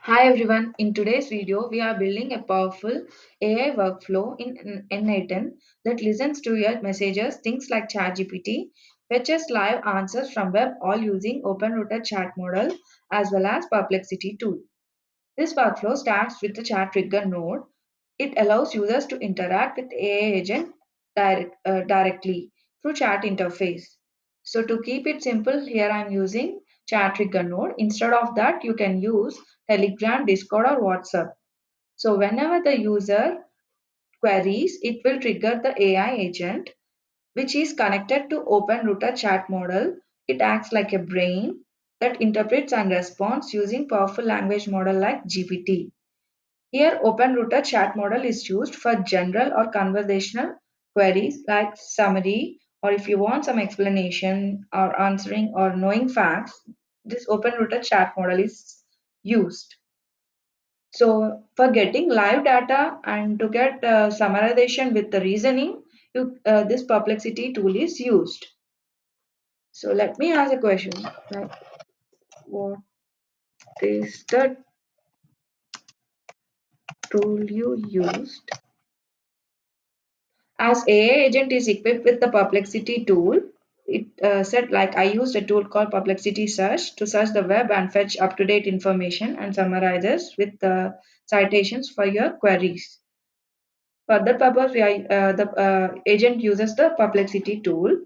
Hi everyone, in today's video we are building a powerful AI workflow in N8N that listens to your messages, things like ChatGPT, fetches live answers from web all using open-routed chat model as well as Perplexity tool. This workflow starts with the chat trigger node. It allows users to interact with AI agent directly through chat interface. So to keep it simple, here I'm using chat trigger node. Instead of that, you can use Telegram, Discord, or WhatsApp. So whenever the user queries, it will trigger the AI agent, which is connected to open router chat model. It acts like a brain that interprets and responds using powerful language model like GPT. Here, open router chat model is used for general or conversational queries like summary, or if you want some explanation or answering or knowing facts, this open router chat model is used. So for getting live data and to get summarization with the reasoning, this Perplexity tool is used. So let me ask a question like what is the tool you used? As AI agent is equipped with the Perplexity tool, it said like I used a tool called Perplexity Search to search the web and fetch up-to-date information and summarizes with the citations for your queries. For that purpose, the agent uses the Perplexity tool.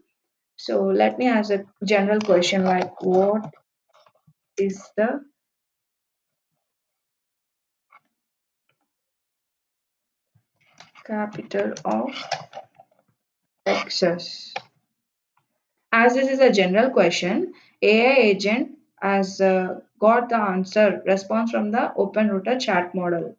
So let me ask a general question like what is the capital of Texas? As this is a general question, AI agent has got the answer response from the open router chat model.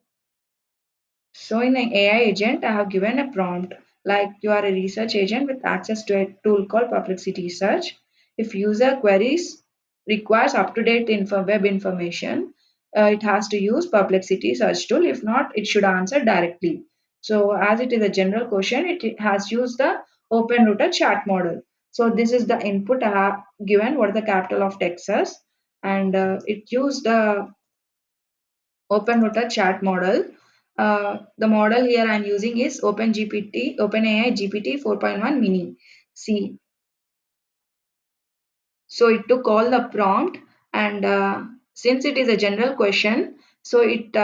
So in an AI agent, I have given a prompt like you are a research agent with access to a tool called Perplexity Search. If user queries requires up-to-date web information, it has to use Perplexity Search tool. If not, it should answer directly. So as it is a general question, it has used the open router chat model. So this is the input I have given what is the capital of Texas, and it used the open router chat model. The model here I'm using is OpenAI GPT 4.1 Mini. See, so it took all the prompt, and since it is a general question, so it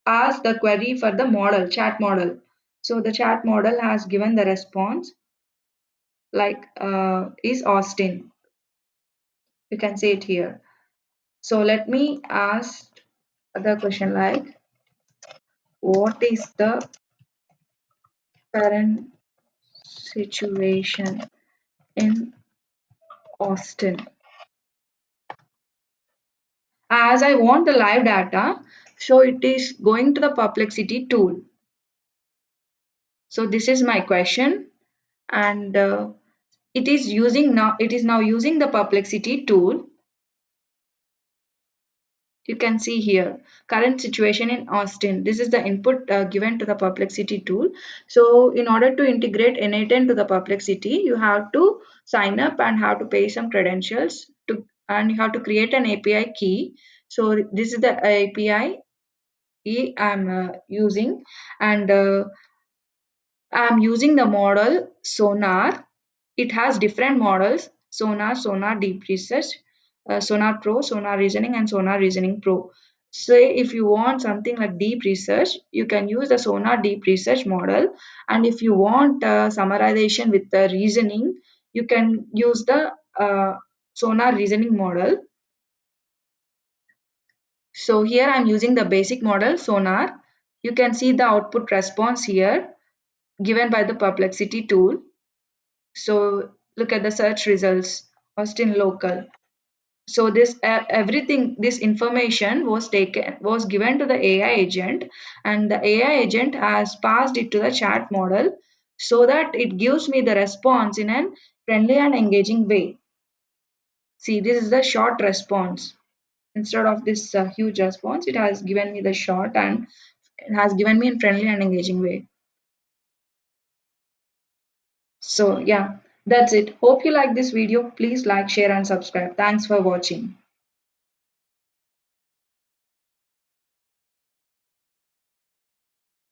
asked the query for the model, chat model. So the chat model has given the response like is Austin. You can see it here. So let me ask the question like what is the current situation in Austin. As I want the live data, so it is going to the Perplexity tool. So this is my question, and it is now using the Perplexity tool. You can see here current situation in Austin. This is the input given to the Perplexity tool. So in order to integrate N8N to the Perplexity, you have to sign up and have to pay some credentials to, and you have to create an API key. So this is the API key I'm using, and I'm using the model Sonar. It has different models: Sonar Deep Research, Sonar Pro, Sonar Reasoning, and Sonar Reasoning Pro. Say if you want something like deep research, you can use the Sonar Deep Research model, and if you want summarization with the reasoning, you can use the Sonar Reasoning model. So here I'm using the basic model Sonar. You can see the output response here given by the Perplexity tool. So look at the search results, Austin local. So this everything, this information was given to the AI agent, and the AI agent has passed it to the chat model so that it gives me the response in a friendly and engaging way. See, this is the short response. Instead of this huge response, it has given me the short and it has given me in friendly and engaging way. So yeah, that's it. Hope you like this video. Please like, share and subscribe. Thanks for watching.